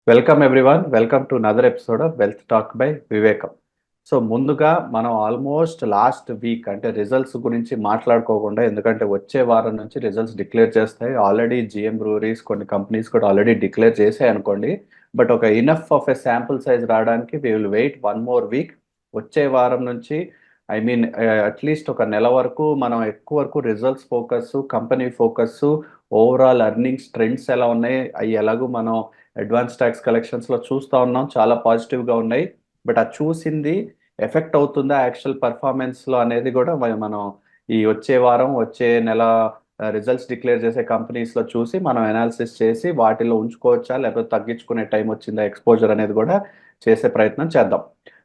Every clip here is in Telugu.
Welcome everyone. Welcome to another episode of wealth talk by Vivekam. So ముందుగా మనం ఆల్మోస్ట్ లాస్ట్ వీక్ అంటే రిజల్ట్స్ గురించి మాట్లాడుకోకుండా, ఎందుకంటే వచ్చే వారం నుంచి రిజల్ట్స్ డిక్లేర్ చేస్తాయి. ఆల్రెడీ జిఎం బ్రూవరీస్ కొన్ని కంపెనీస్ కూడా ఆల్రెడీ డిక్లేర్ చేసాయి అనుకోండి. బట్ ఒక enough of a sample size రావడానికి we will wait one more week. వచ్చే వారం నుంచి ఐ మీన్ అట్లీస్ట్ ఒక నెల వరకు మనం ఎక్కువ వరకు results focus, company focus, overall earnings trends ఎలా ఉన్నాయి, అవి ఎలాగో మనం అడ్వాన్స్ ట్యాక్స్ కలెక్షన్స్లో చూస్తూ ఉన్నాం, చాలా పాజిటివ్గా ఉన్నాయి. బట్ ఆ చూసింది ఎఫెక్ట్ అవుతుందా యాక్చువల్ పర్ఫార్మెన్స్లో అనేది కూడా మనం ఈ వచ్చే వారం వచ్చే నెల రిజల్ట్స్ డిక్లేర్ చేసే కంపెనీస్లో చూసి మనం అనాలిసిస్ చేసి వాటిలో ఉంచుకోవచ్చా లేకపోతే తగ్గించుకునే టైం వచ్చిందా ఎక్స్పోజర్ అనేది కూడా చేసే ప్రయత్నం చేద్దాం.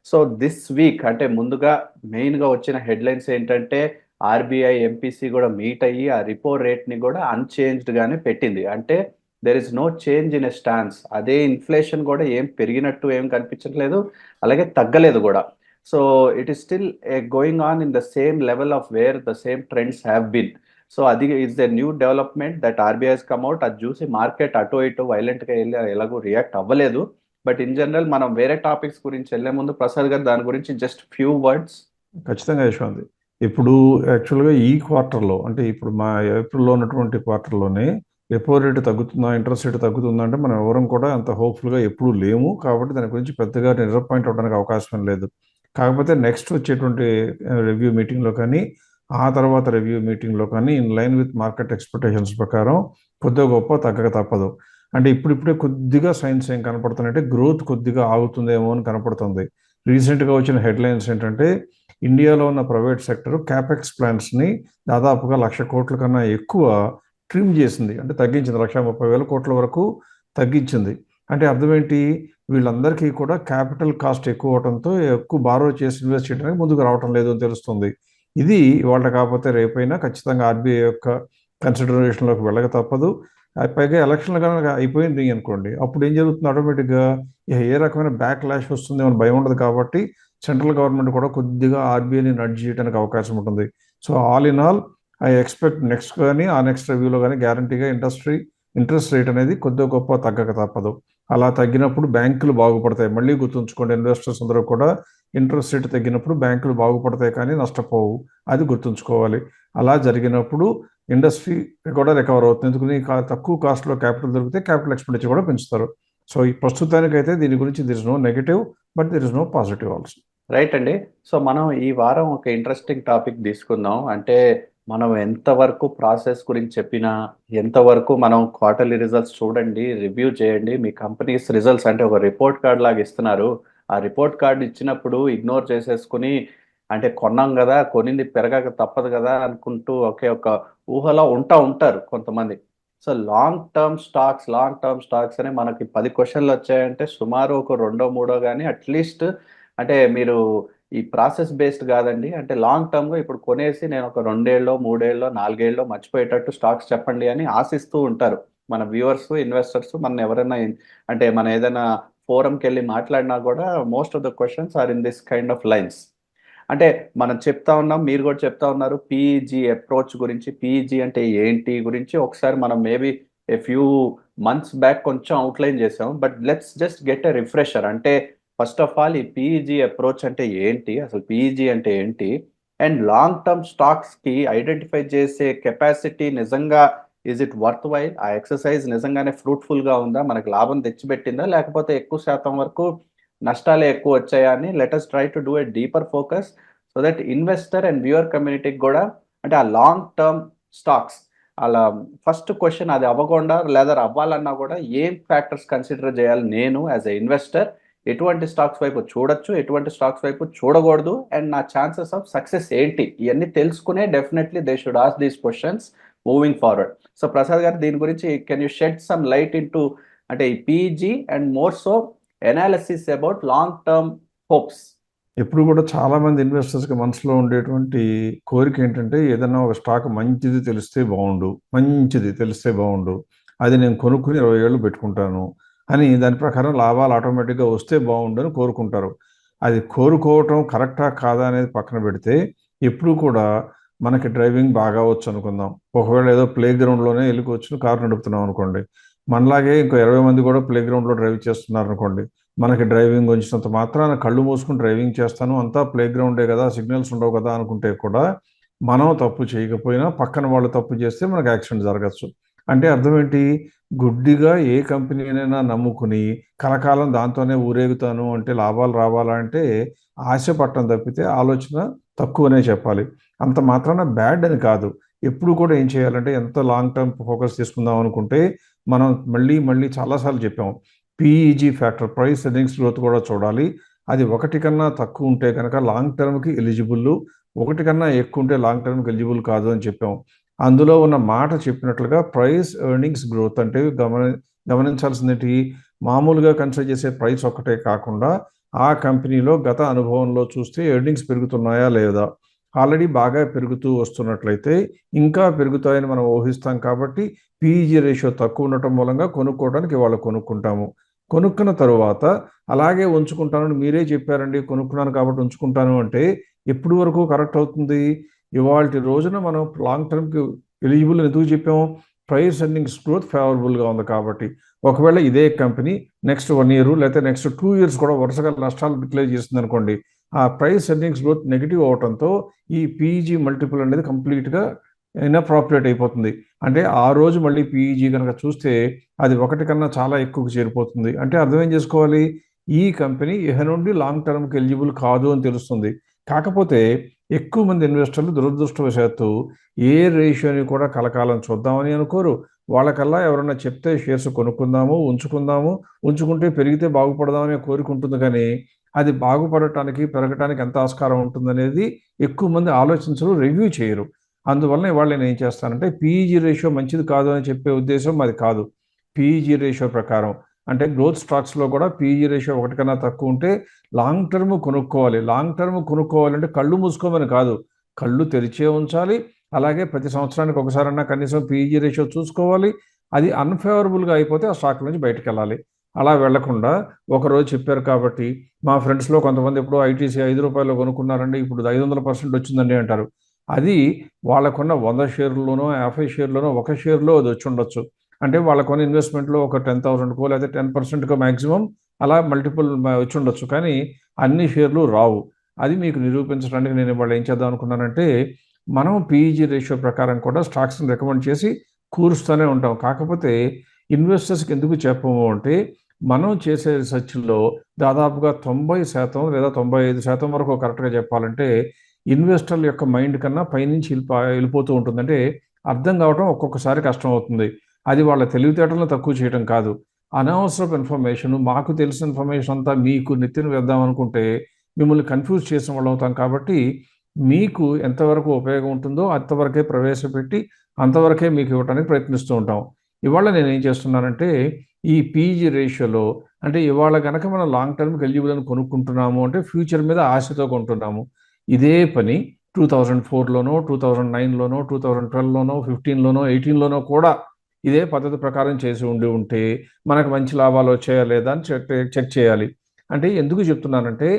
సో దిస్ వీక్ అంటే ముందుగా మెయిన్గా వచ్చిన హెడ్లైన్స్ ఏంటంటే ఆర్బీఐ ఎంపీసీ కూడా మీట్ అయ్యి ఆ రిపో రేట్ని కూడా అన్చేంజ్డ్గానే పెట్టింది. అంటే there is no change in a stance. అదే ఇన్ఫ్లేషన్ కూడా ఏం పెరిగినట్టు ఏం కనిపించట్లేదు, అలాగే తగ్గలేదు కూడా. So it is still going on in the same level of where the same trends have been. So అది is the new development that RBI's come out. అది చూసి మార్కెట్ అటు ఇటు వైలెంట్గా వెళ్ళి ఎలాగో రియాక్ట్ అవ్వలేదు. బట్ ఇన్ జనరల్ మనం వేరే టాపిక్స్ గురించి వెళ్ళే ముందు ప్రసాద్ గారు దాని గురించి జస్ట్ ఫ్యూ వర్డ్స్. ఖచ్చితంగా యశ్వంత్. ఇప్పుడు యాక్చువల్గా ఈ క్వార్టర్లో అంటే ఇప్పుడు మా ఏప్రిల్లో ఉన్నటువంటి క్వార్టర్లోనే రెపో రేటు తగ్గుతుందా, ఇంట్రెస్ట్ రేటు తగ్గుతుందా అంటే మనం ఎవరం కూడా అంత హోప్ఫుల్గా ఎప్పుడూ లేము. కాబట్టి దాని గురించి పెద్దగా డిసప్పాయింట్ అవ్వడానికి అవకాశం లేదు. కాకపోతే నెక్స్ట్ వచ్చేటువంటి రివ్యూ మీటింగ్లో కానీ ఆ తర్వాత రివ్యూ మీటింగ్లో కానీ in line with market expectations ప్రకారం కొద్దిగా గొప్ప తగ్గక తప్పదు. అంటే ఇప్పుడిప్పుడే కొద్దిగా సైన్స్ ఏం కనపడుతున్నాయంటే గ్రోత్ కొద్దిగా ఆగుతుందేమో అని కనపడుతుంది. రీసెంట్గా వచ్చిన హెడ్లైన్స్ ఏంటంటే ఇండియాలో ఉన్న ప్రైవేట్ సెక్టర్ క్యాపెక్స్ ప్లాన్స్ని దాదాపుగా 1,00,000 కోట్ల కన్నా ఎక్కువ ట్రిమ్ చేసింది, అంటే తగ్గించింది. 1,30,000 కోట్ల వరకు తగ్గించింది. అంటే అర్థం ఏంటి? వీళ్ళందరికీ కూడా క్యాపిటల్ కాస్ట్ ఎక్కువ అవడంతో ఎక్కువ బారో చేసి ఇన్వెస్ట్ చేయడానికి ముందుకు రావటం లేదు అని తెలుస్తుంది. ఇది ఇవాళ కాకపోతే రేపైనా ఖచ్చితంగా ఆర్బీఐ యొక్క కన్సిడరేషన్లోకి వెళ్ళక తప్పదు. పైగా ఎలక్షన్లు కనుక అయిపోయింది అనుకోండి, అప్పుడు ఏం జరుగుతుంది? ఆటోమేటిక్గా ఏ రకమైన బ్యాక్ లాష్ వస్తుందేమో భయం ఉండదు. కాబట్టి సెంట్రల్ గవర్నమెంట్ కూడా కొద్దిగా ఆర్బీఐని నడ్జ్ చేయడానికి అవకాశం ఉంటుంది. So all in all I expect next కానీ ఆ నెక్స్ట్ రివ్యూలో కానీ గ్యారంటీగా ఇంట్రెస్ట్ రేట్ అనేది కొద్దిగా గొప్ప తగ్గక తప్పదు. అలా తగ్గినప్పుడు బ్యాంకులు బాగుపడతాయి. మళ్ళీ గుర్తుంచుకోండి, ఇన్వెస్టర్స్ అందరూ కూడా ఇంట్రెస్ట్ రేట్ తగ్గినప్పుడు బ్యాంకులు బాగుపడతాయి కానీ నష్టపోవు, అది గుర్తుంచుకోవాలి. అలా జరిగినప్పుడు ఇండస్ట్రీ కూడా రికవర్ అవుతుంది. ఎందుకని తక్కువ కాస్ట్లో క్యాపిటల్ దొరికితే క్యాపిటల్ ఎక్స్పెండిచర్ కూడా పెంచుతారు. సో ఈ ప్రస్తుతానికైతే దీని గురించి there is no negative, but there is no positive also. Right అండి. సో మనం ఈ వారం ఒక ఇంట్రెస్టింగ్ టాపిక్ తీసుకుందాం. అంటే మనం ఎంతవరకు ప్రాసెస్ గురించి చెప్పినా, ఎంతవరకు మనం క్వార్టర్లీ రిజల్ట్స్ చూడండి, రివ్యూ చేయండి, మీ కంపెనీస్ రిజల్ట్స్ అంటే ఒక రిపోర్ట్ కార్డ్ లాగా ఇస్తున్నారు. ఆ రిపోర్ట్ కార్డ్ ఇచ్చినప్పుడు ఇగ్నోర్ చేసేసుకుని అంటే కొన్నాం కదా, కొనింది పెరగక తప్పదు కదా అనుకుంటూ ఒకే ఒక ఊహలో ఉంటారు కొంతమంది. సో లాంగ్ టర్మ్ స్టాక్స్ అని మనకి 10 క్వశ్చన్లు వచ్చాయంటే సుమారు ఒక రెండో మూడో కానీ అట్లీస్ట్ అంటే మీరు ఈ ప్రాసెస్ బేస్డ్ కాదండి. అంటే లాంగ్ టర్మ్గా ఇప్పుడు కొనేసి నేను ఒక 2 ఏళ్ళలో 3 ఏళ్ళలో 4 ఏళ్ళలో మర్చిపోయేటట్టు స్టాక్స్ చెప్పండి అని ఆశిస్తూ ఉంటారు మన వ్యూవర్స్, ఇన్వెస్టర్స్. మన ఎవరైనా అంటే మన ఏదైనా ఫోరంకి వెళ్ళి మాట్లాడినా కూడా most of the questions are in this kind of lines. అంటే మనం చెప్తా ఉన్నాం, మీరు కూడా చెప్తా ఉన్నారు పీఈజీ అప్రోచ్ గురించి. పీఈజీ అంటే ఏంటి గురించి ఒకసారి మనం maybe a few months back కొంచెం అవుట్లైన్ చేసాం. But let's just get a refresher. అంటే ఫస్ట్ ఆఫ్ ఆల్ ఈ పీఈజీ అప్రోచ్ అంటే ఏంటి, అసలు పీఈజీ అంటే ఏంటి, అండ్ లాంగ్ టర్మ్ స్టాక్స్కి ఐడెంటిఫై చేసే కెపాసిటీ నిజంగా ఈజ్ ఇట్ వర్త్ వైల్? ఆ ఎక్సర్సైజ్ నిజంగానే ఫ్రూట్ఫుల్గా ఉందా, మనకి లాభం తెచ్చిపెట్టిందా, లేకపోతే ఎక్కువ శాతం వరకు నష్టాలే ఎక్కువ వచ్చాయా అని let's try to do a deeper focus so that investor and viewer కమ్యూనిటీకి కూడా అంటే ఆ లాంగ్ టర్మ్ స్టాక్స్ అలా ఫస్ట్ క్వశ్చన్ అది అవ్వకుండా లేదా అవ్వాలన్నా కూడా ఏం ఫ్యాక్టర్స్ కన్సిడర్ చేయాలి నేను యాజ్ ఎ ఇన్వెస్టర్, ఎటువంటి స్టాక్స్ వైపు చూడొచ్చు, ఎటువంటి స్టాక్స్ వైపు చూడకూడదు, అండ్ నా ఛాన్సెస్ ఆఫ్ సక్సెస్ ఏంటి, ఇవన్నీ తెలుసుకునే definitely they should ask these questions moving forward. So Prasad గారు దీని గురించి can you shed some light in to అంటే ఈ PG and more so analysis about long term hopes. ఎప్పుడు కూడా చాలామంది ఇన్వెస్టర్స్కి మనసులో ఉండేటువంటి కోరిక ఏంటంటే ఏదైనా ఒక స్టాక్ మంచిది తెలిస్తే బాగుండు, అది నేను కొనుక్కుని 20 ఏళ్ళు పెట్టుకుంటాను అని, దాని ప్రకారం లాభాలు ఆటోమేటిక్గా వస్తే బాగుండు అని కోరుకుంటారు. అది కోరుకోవటం కరెక్టా కాదా అనేది పక్కన పెడితే, ఎప్పుడు కూడా మనకి డ్రైవింగ్ బాగా వచ్చు అనుకుందాం. ఒకవేళ ఏదో ప్లే గ్రౌండ్లోనే వెళ్ళి కూర్చుని కారు నడుపుతున్నాం అనుకోండి, మనలాగే ఇంకో 20 మంది కూడా ప్లే గ్రౌండ్లో డ్రైవ్ చేస్తున్నారు అనుకోండి. మనకి డ్రైవింగ్ వచ్చినంత మాత్రాన కళ్ళు మూసుకుని డ్రైవింగ్ చేస్తాను, అంతా ప్లే గ్రౌండే కదా, సిగ్నల్స్ ఉండవు కదా అనుకుంటే కూడా మనం తప్పు చేయకపోయినా పక్కన వాళ్ళు తప్పు చేస్తే మనకు యాక్సిడెంట్ జరగచ్చు. అంటే అర్థం ఏంటి? గుడ్డిగా ఏ కంపెనీనైనా నమ్ముకుని కలకాలం దాంతోనే ఊరేగుతాను అంటే లాభాలు రావాలా అంటే ఆశ పట్టం తప్పితే ఆలోచన తక్కువనే చెప్పాలి. అంత మాత్రాన బ్యాడ్ అని కాదు. ఎప్పుడు కూడా ఏం చేయాలంటే ఎంత లాంగ్ టర్మ్ ఫోకస్ తీసుకుందాం అనుకుంటే మనం మళ్ళీ మళ్ళీ చాలాసార్లు చెప్పాం, పిఈజీ ఫ్యాక్టర్, ప్రైస్ ఎర్నింగ్స్ గ్రోత్ కూడా చూడాలి. అది 1 కన్నా తక్కువ ఉంటే కనుక లాంగ్ టర్మ్కి ఎలిజిబుల్, 1 కన్నా ఎక్కువ ఉంటే లాంగ్ టర్మ్కి ఎలిజిబుల్ కాదు అని చెప్పాం. అందులో ఉన్న మాట చెప్పినట్లుగా ప్రైస్ ఎర్నింగ్స్ గ్రోత్ అంటే గమనించాల్సిందేంటి? మామూలుగా కన్సిడర్ చేసే ప్రైస్ ఒక్కటే కాకుండా ఆ కంపెనీలో గత అనుభవంలో చూస్తే ఎర్నింగ్స్ పెరుగుతున్నాయా లేదా, ఆల్రెడీ బాగా పెరుగుతూ వస్తున్నట్లయితే ఇంకా పెరుగుతాయని మనం ఊహిస్తాం. కాబట్టి పిఈజీ రేషియో తక్కువ ఉండటం మూలంగా కొనుక్కోవడానికి ఇవాళ కొనుక్కుంటాము. కొనుక్కున్న తరువాత అలాగే ఉంచుకుంటానని మీరే చెప్పారండి, కొనుక్కున్నాను కాబట్టి ఉంచుకుంటాను అంటే ఎప్పుడు వరకు కరెక్ట్ అవుతుంది? ఇవాల్టి రోజున మనం లాంగ్ టర్మ్కి ఎలిజిబుల్ అని ఎందుకు చెప్పాము? ప్రైస్ ఎర్నింగ్స్ గ్రోత్ ఫేవరబుల్గా ఉంది కాబట్టి. ఒకవేళ ఇదే కంపెనీ నెక్స్ట్ 1 year లేకపోతే నెక్స్ట్ 2 years కూడా వరుసగా నష్టాలు డిక్లేర్ చేస్తుంది అనుకోండి, ఆ ప్రైస్ ఎర్నింగ్స్ గ్రోత్ నెగిటివ్ అవడంతో ఈ పీఈజీ మల్టిపుల్ అనేది కంప్లీట్గా ఇన్అప్రాప్రియేట్ అయిపోతుంది. అంటే ఆ రోజు మళ్ళీ పీఈజీ కనుక చూస్తే అది 1 కన్నా చాలా ఎక్కువకు చేరిపోతుంది. అంటే అర్థం ఏం చేసుకోవాలి? ఈ కంపెనీ ఇహ నుండి లాంగ్ టర్మ్కి ఎలిజిబుల్ కాదు అని తెలుస్తుంది. కాకపోతే ఎక్కువ మంది ఇన్వెస్టర్లు దురదృష్టవశాత్తు ఏ రేషియోని కూడా కలకాలం చూద్దామని అనుకోరు. వాళ్ళకల్లా ఎవరన్నా చెప్తే షేర్స్ కొనుక్కుందాము, ఉంచుకుందాము, ఉంచుకుంటే పెరిగితే బాగుపడదామనే కోరిక ఉంటుంది. కానీ అది బాగుపడటానికి, పెరగటానికి ఎంత ఆస్కారం ఉంటుందనేది ఎక్కువ మంది ఆలోచించరు, రివ్యూ చేయరు. అందువలన ఇవాళ నేను ఏం చేస్తానంటే పీఈజీ రేషియో మంచిది కాదు అని చెప్పే ఉద్దేశం అది కాదు. పీఈజీ రేషియో ప్రకారం అంటే గ్రోత్ స్టాక్స్లో కూడా పీఈజీ రేషియో 1 కన్నా తక్కువ ఉంటే లాంగ్ టర్మ్ కొనుక్కోవాలి. లాంగ్ టర్మ్ కొనుక్కోవాలంటే కళ్ళు మూసుకోమని కాదు, కళ్ళు తెరిచే ఉంచాలి. అలాగే ప్రతి సంవత్సరానికి ఒకసారన్నా కనీసం పీఈజీ రేషియో చూసుకోవాలి. అది అన్ఫేవరబుల్గా అయిపోతే ఆ స్టాక్ నుంచి బయటకు వెళ్ళాలి. అలా వెళ్లకుండా ఒకరోజు చెప్పారు కాబట్టి మా ఫ్రెండ్స్లో కొంతమంది ఎప్పుడో ఐటీసీ ₹5 కొనుక్కున్నారండి, ఇప్పుడు 500% వచ్చిందండి అంటారు. అది వాళ్ళకున్న 100 షేర్లలోనో 50 షేర్లోనో ఒక షేర్లో అది వచ్చి ఉండొచ్చు. అంటే వాళ్ళకున్న ఇన్వెస్ట్మెంట్లో ఒక 10,000కో లేదా 10%కో మ్యాక్సిమం అలా మల్టిపుల్ వచ్చి ఉండొచ్చు. కానీ అన్ని షేర్లు రావు. అది మీకు నిరూపించడానికి నేను ఇవాళ ఏం చేద్దాం అనుకున్నానంటే, మనం పీఈజీ రేషియో ప్రకారం కూడా స్టాక్స్ని రికమెండ్ చేసి కూరుస్తూనే ఉంటాం. కాకపోతే ఇన్వెస్టర్స్కి ఎందుకు చెప్పము అంటే, మనం చేసే రీసెర్చ్లో దాదాపుగా 90% లేదా 95% వరకు కరెక్ట్గా చెప్పాలంటే ఇన్వెస్టర్ల యొక్క మైండ్ కన్నా పైనుంచి వెళ్ళిపోతూ ఉంటుంది. అంటే అర్థం కావటం ఒక్కొక్కసారి కష్టం అవుతుంది. అది వాళ్ళ తెలివితేటలను తక్కువ చేయడం కాదు, అనవసరపు ఇన్ఫర్మేషన్, మాకు తెలిసిన ఇన్ఫర్మేషన్ అంతా మీకు నెత్తిన వేద్దాం అనుకుంటే మిమ్మల్ని కన్ఫ్యూజ్ చేసిన వాళ్ళు అవుతాం. కాబట్టి మీకు ఎంతవరకు ఉపయోగం ఉంటుందో అంతవరకే ప్రవేశపెట్టి అంతవరకే మీకు ఇవ్వడానికి ప్రయత్నిస్తూ ఉంటాం. ఇవాళ నేను ఏం చేస్తున్నానంటే ఈ పీజీ రేషియోలో అంటే ఇవాళ కనుక మనం లాంగ్ టర్మ్కి ఎలిజిబుల్ అని కొనుక్కుంటున్నాము అంటే ఫ్యూచర్ మీద ఆశతో కొంటున్నాము. ఇదే పని 2004లోనో 2009లోనో 2012లోనో 15లోనో 18లోనో కూడా ఇదే పద్ధతి ప్రకారం చేసి ఉంటే మనకు మంచి లాభాలు వచ్చాయా లేదా అని చెక్ చేయాలి. అంటే ఎందుకు చెప్తున్నానంటే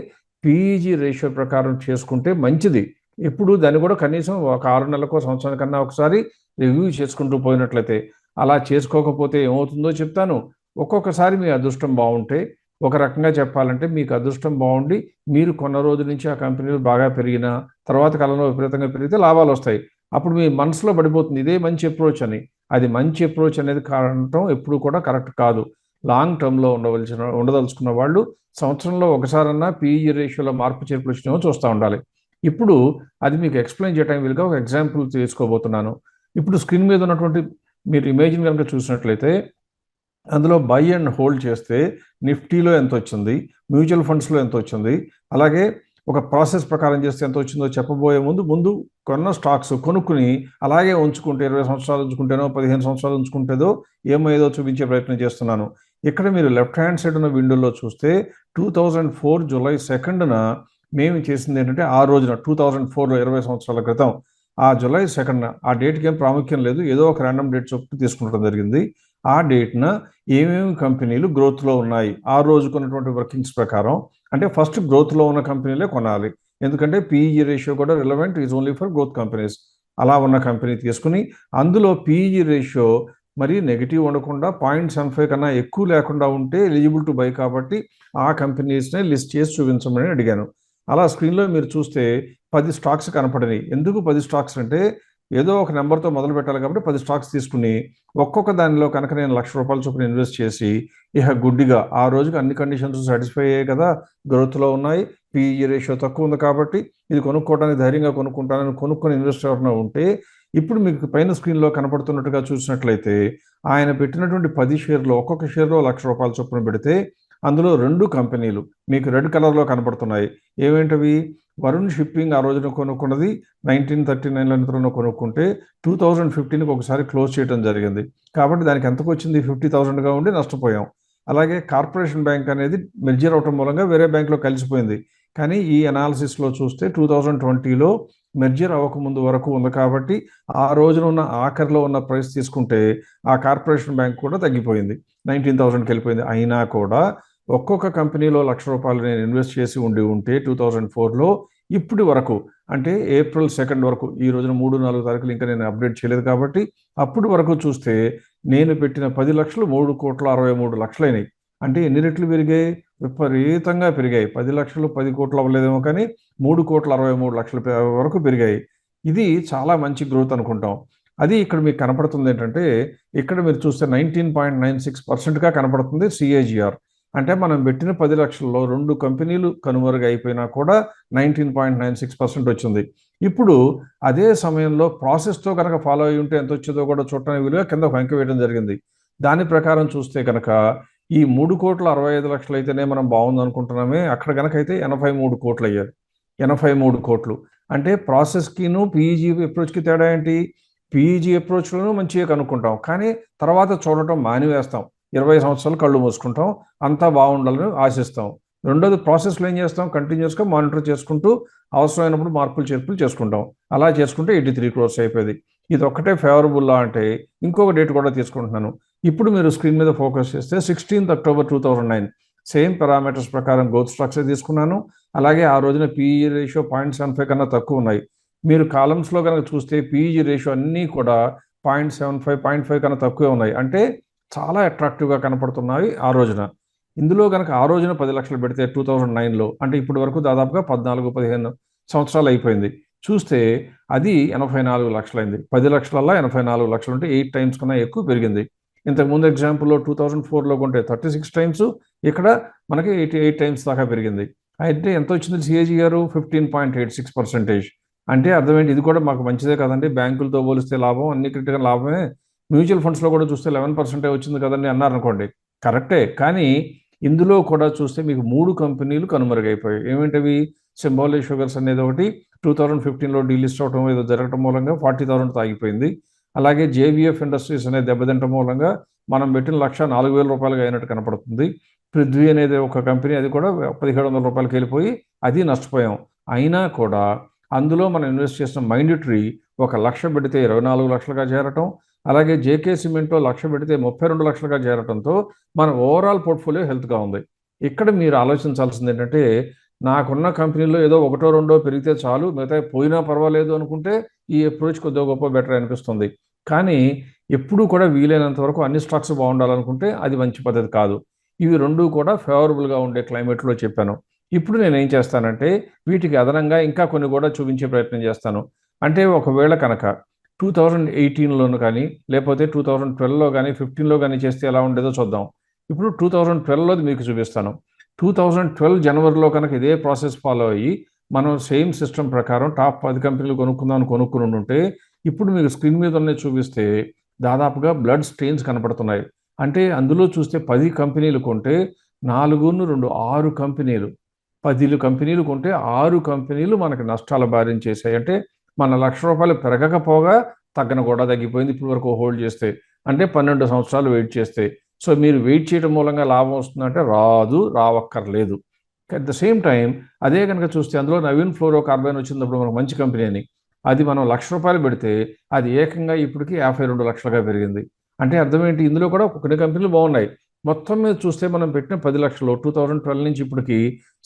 పీఈజీ రేషియో ప్రకారం చేసుకుంటే మంచిది. ఎప్పుడు దాన్ని కూడా కనీసం ఒక 6 నెలలకో సంవత్సరానికన్నా ఒకసారి రివ్యూ చేసుకుంటూ పోయినట్లయితే. అలా చేసుకోకపోతే ఏమవుతుందో చెప్తాను. ఒక్కొక్కసారి మీ అదృష్టం బాగుంటే, ఒక రకంగా చెప్పాలంటే మీకు అదృష్టం బాగుండి మీరు కొన్న రోజు నుంచి ఆ కంపెనీలు బాగా పెరిగినా తర్వాత కాలంలో విపరీతంగా పెరిగితే లాభాలు వస్తాయి. అప్పుడు మీ మనసులో పడిపోతుంది ఇదే మంచి అప్రోచ్ అని. అది మంచి అప్రోచ్ అనేది కారణం ఎప్పుడు కూడా కరెక్ట్ కాదు. లాంగ్ టర్మ్లో ఉండదలుచుకున్న వాళ్ళు సంవత్సరంలో ఒకసారన్నా పీఈ రేషియోలో మార్పు చేర్పులు వచ్చినామో చూస్తూ ఉండాలి. ఇప్పుడు అది మీకు ఎక్స్ప్లెయిన్ చేయడానికి వీలుగా ఒక ఎగ్జాంపుల్ తీసుకోబోతున్నాను. ఇప్పుడు స్క్రీన్ మీద ఉన్నటువంటి మీరు ఇమేజ్ని కనుక చూసినట్లయితే అందులో బై అండ్ హోల్డ్ చేస్తే నిఫ్టీలో ఎంత వచ్చింది, మ్యూచువల్ ఫండ్స్లో ఎంత వచ్చింది, అలాగే ఒక ప్రాసెస్ ప్రకారం చేస్తే ఎంత వచ్చిందో చెప్పబోయే ముందు కొన్న స్టాక్స్ కొనుక్కుని అలాగే ఉంచుకుంటే 20 సంవత్సరాలు ఉంచుకుంటేనో 15 సంవత్సరాలు ఉంచుకుంటేదో ఏదో చూపించే ప్రయత్నం చేస్తున్నాను. ఇక్కడ మీరు లెఫ్ట్ హ్యాండ్ సైడ్ ఉన్న విండోలో చూస్తే 2004 జూలై 2న మేము చేసింది ఏంటంటే ఆ రోజున 2004లో 20 సంవత్సరాల క్రితం ఆ జూలై 2న ఆ డేట్కి ఏం ప్రాముఖ్యం లేదు, ఏదో ఒక ర్యాండమ్ డేట్ చొప్పున తీసుకుంటడం జరిగింది. ఆ డేట్న ఏమేమి కంపెనీలు గ్రోత్లో ఉన్నాయి ఆ రోజుకున్నటువంటి వర్కింగ్స్ ప్రకారం అంటే ఫస్ట్ గ్రోత్లో ఉన్న కంపెనీలే కొనాలి. ఎందుకంటే పీఈ రేషియో కూడా relevant is only for growth companies. అలా ఉన్న కంపెనీ తీసుకుని అందులో పీఈ రేషియో మరి నెగిటివ్ ఉండకుండా 0.75 కన్నా ఎక్కువ లేకుండా ఉంటే ఎలిజిబుల్ టు బై, కాబట్టి ఆ కంపెనీస్నే లిస్ట్ చేసి చూపించమని అడిగాను. అలా స్క్రీన్లో మీరు చూస్తే 10 స్టాక్స్ కనపడినాయి. ఎందుకు 10 స్టాక్స్ అంటే ఏదో ఒక నెంబర్తో మొదలు పెట్టాలి కాబట్టి 10 స్టాక్స్ తీసుకుని ఒక్కొక్క దానిలో కనుక నేను ₹1,00,000 చొప్పున ఇన్వెస్ట్ చేసి ఇక గుడ్డిగా ఆ రోజుకి అన్ని కండిషన్స్ సాటిస్ఫై అయ్యాయి కదా, గ్రోత్లో ఉన్నాయి, పిఈ రేషియో తక్కువ ఉంది కాబట్టి ఇది కొనుక్కోవడానికి ధైర్యంగా కొనుక్కుంటానని కొనుక్కొని ఇన్వెస్ట్ ఎవరైనా ఉంటే ఇప్పుడు మీకు పైన స్క్రీన్లో కనపడుతున్నట్టుగా చూసినట్లయితే ఆయన పెట్టినటువంటి 10 షేర్లు ఒక్కొక్క షేర్లో ₹1,00,000 చొప్పున పెడితే అందులో 2 కంపెనీలు మీకు రెడ్ కలర్లో కనపడుతున్నాయి. ఏమేంటవి? వరుణ్ షిప్పింగ్ ఆ రోజున కొనుక్కున్నది 1939లో కొనుక్కుంటే 2015కి ఒకసారి క్లోజ్ చేయడం జరిగింది. కాబట్టి దానికి ఎంతకు వచ్చింది? 50,000గా ఉండి నష్టపోయాం. అలాగే కార్పొరేషన్ బ్యాంక్ అనేది మెర్జర్ అవటం మూలంగా వేరే బ్యాంక్లో కలిసిపోయింది. కానీ ఈ అనాలిసిస్లో చూస్తే 2020లో మెర్జర్ అవ్వకముందు వరకు ఉంది కాబట్టి ఆ రోజున ఉన్న ఆఖరిలో ఉన్న ప్రైస్ తీసుకుంటే ఆ కార్పొరేషన్ బ్యాంక్ కూడా తగ్గిపోయింది, 19,000కి వెళ్ళిపోయింది. అయినా కూడా ఒక్కొక్క కంపెనీలో ₹1,00,000 నేను ఇన్వెస్ట్ చేసి ఉంటే 2004లో ఇప్పటి వరకు అంటే ఏప్రిల్ 2 వరకు, ఈ రోజున 3-4 తారీఖులు ఇంకా నేను అప్డేట్ చేయలేదు కాబట్టి అప్పటి వరకు చూస్తే నేను పెట్టిన 10 లక్షలు 3,63,00,000 అయినాయి. అంటే ఎన్ని రెట్లు పెరిగాయి? విపరీతంగా పెరిగాయి. 10 లక్షలు 10 కోట్లు అవ్వలేదేమో కానీ 3,63,00,000 వరకు పెరిగాయి. ఇది చాలా మంచి గ్రోత్ అనుకుంటాం. అది ఇక్కడ మీకు కనపడుతుంది ఏంటంటే ఇక్కడ మీరు చూస్తే 19.96%గా కనపడుతుంది సిఏజిఆర్. అంటే మనం పెట్టిన 10 లక్షల్లో 2 కంపెనీలు కనుమరుగు అయిపోయినా కూడా 19.96% వచ్చింది. ఇప్పుడు అదే సమయంలో ప్రాసెస్తో కనుక ఫాలో అయి ఉంటే ఎంత వచ్చేదో కూడా చూడటానికి వీలుగా కింద ఒక అంకె వేయడం జరిగింది. దాని ప్రకారం చూస్తే కనుక ఈ 3,65,00,000 అయితేనే మనం బాగుంది అనుకుంటున్నామే, అక్కడ కనుక అయితే 83 కోట్లు అయ్యారు. 83 కోట్లు అంటే ప్రాసెస్కిను పీఈజీ అప్రోచ్కి తేడా ఏంటి? పీఈజీ అప్రోచ్లోనూ మంచిగా కనుక్కుంటాం, కానీ తర్వాత చూడటం మానివేస్తాం. 20 సంవత్సరాలు కళ్ళు మూసుకుంటాం, అంతా బాగుండాలని ఆశిస్తాం. రెండోది ప్రాసెస్లో ఏం చేస్తాం? కంటిన్యూస్గా మానిటర్ చేసుకుంటూ అవసరమైనప్పుడు మార్పులు చేర్పులు చేసుకుంటాం. అలా చేసుకుంటే 83 క్రోర్స్ అయిపోయింది. ఇది ఒక్కటే ఫేవరబుల్లా అంటే ఇంకొక డేట్ కూడా తీసుకుంటున్నాను. ఇప్పుడు మీరు స్క్రీన్ మీద ఫోకస్ చేస్తే 16th October 2009 సేమ్ పారామీటర్స్ ప్రకారం గ్రోత్ స్టాక్స్ తీసుకున్నాను. అలాగే ఆ రోజున పీఈ రేషియో 0.75 కన్నా తక్కువ ఉన్నాయి. మీరు కాలమ్స్లో కనుక చూస్తే పీఈజీ రేషియో అన్నీ కూడా 0.75, 0.5 కన్నా తక్కువే ఉన్నాయి. అంటే చాలా అట్రాక్టివ్గా కనపడుతున్నాయి ఆ రోజున. ఇందులో కనుక ఆ రోజున 10 లక్షలు పెడితే 2009లో అంటే ఇప్పటి వరకు దాదాపుగా 14-15 సంవత్సరాలు అయిపోయింది. చూస్తే అది 84 లక్షలైంది. 10 లక్షలల్లా 84 లక్షలు అంటే 8 టైమ్స్ కన్నా ఎక్కువ పెరిగింది. ఇంతకుముందు ఎగ్జాంపుల్లో 2004లో కొంటే 36 టైమ్స్, ఇక్కడ మనకి 88 టైమ్స్ దాకా పెరిగింది. అయితే ఎంత వచ్చింది సిఏజీఆర్? 15.86%. అంటే అర్థమేంటి? ఇది కూడా మాకు మంచిదే కదండి, బ్యాంకులతో పోలిస్తే లాభం, అన్నిటికీ లాభమే. మ్యూచువల్ ఫండ్స్లో కూడా చూస్తే 11% వచ్చింది కదండి అన్నారనుకోండి, కరెక్టే. కానీ ఇందులో కూడా చూస్తే మీకు 3 కంపెనీలు కనుమరుగైపోయాయి. ఏమిటవి? సింబాలి షుగర్స్ అనేది ఒకటి 2015లో డీలిస్ట్ అవటం ఏదో జరగటం మూలంగా 40,000 ఆగిపోయింది. అలాగే జేవిఎఫ్ ఇండస్ట్రీస్ అనేది దెబ్బతింటం మూలంగా మనం పెట్టిన ₹1,04,000 అయినట్టు కనపడుతుంది. పృథ్వీ అనేది ఒక కంపెనీ, అది కూడా ₹1,700 వెళ్ళిపోయి అది నష్టపోయాం. అయినా కూడా అందులో మనం ఇన్వెస్ట్ చేసిన మైండ్ ట్రీ 1,00,000 పెడితే 24 లక్షలుగా చేరటం, అలాగే జేకే సిమెంట్లో 1,00,000 పెడితే 32 లక్షలుగా చేరటంతో మన ఓవరాల్ పోర్ట్ఫోలియో హెల్త్గా ఉంది. ఇక్కడ మీరు ఆలోచించాల్సింది ఏంటంటే నాకున్న కంపెనీలో ఏదో ఒకటో రెండో పెరిగితే చాలు, మిగతా పోయినా పర్వాలేదు అనుకుంటే ఈ అప్రోచ్ కొద్దిగా గొప్ప బెటర్ అనిపిస్తుంది. కానీ ఎప్పుడూ కూడా వీలైనంత వరకు అన్ని స్టాక్స్ బాగుండాలనుకుంటే అది మంచి పద్ధతి కాదు. ఇవి రెండు కూడా ఫేవరబుల్గా ఉండే క్లైమేట్లో చెప్పాను. ఇప్పుడు నేను ఏం చేస్తానంటే వీటికి అదనంగా ఇంకా కొన్ని కూడా చూపించే ప్రయత్నం చేస్తాను. అంటే ఒకవేళ కనుక 2018లోను కానీ లేకపోతే 2012లో కానీ 15లో కానీ చేస్తే ఎలా ఉండేదో చూద్దాం. ఇప్పుడు 2012లోది మీకు చూపిస్తాను. 2012 జనవరిలో కనుక ఇదే ప్రాసెస్ ఫాలో అయ్యి మనం సేమ్ సిస్టమ్ ప్రకారం టాప్ 10 కంపెనీలు కొనుక్కుని ఉంటే ఇప్పుడు మీకు స్క్రీన్ మీద ఉన్నది చూపిస్తే దాదాపుగా బ్లడ్ స్టెయిన్స్ కనపడుతున్నాయి. అంటే అందులో చూస్తే 10 కంపెనీలు కొంటే 4-2 6 కంపెనీలు, 10 కంపెనీలు కొంటే 6 కంపెనీలు మనకి నష్టాల బారిన చేశాయి. అంటే మన ₹1,00,000 పెరగకపోగా తగ్గన కూడా తగ్గిపోయింది ఇప్పుడు వరకు హోల్డ్ చేస్తే, అంటే 12 సంవత్సరాలు వెయిట్ చేస్తే. సో మీరు వెయిట్ చేయడం మూలంగా లాభం వస్తుందంటే రాదు, రావక్కర్లేదు. అట్ ద సేమ్ టైం అదే కనుక చూస్తే అందులో నవీన్ ఫ్లోరో కార్బైన్ వచ్చినప్పుడు మనకు మంచి కంపెనీ అని, అది మనం ₹1,00,000 పెడితే అది ఏకంగా ఇప్పటికి 52 లక్షలుగా పెరిగింది. అంటే అర్థం ఏంటి? ఇందులో కూడా కొన్ని కంపెనీలు బాగున్నాయి. మొత్తం మీద చూస్తే మనం పెట్టిన 10 లక్షలు 2012 నుంచి ఇప్పటికి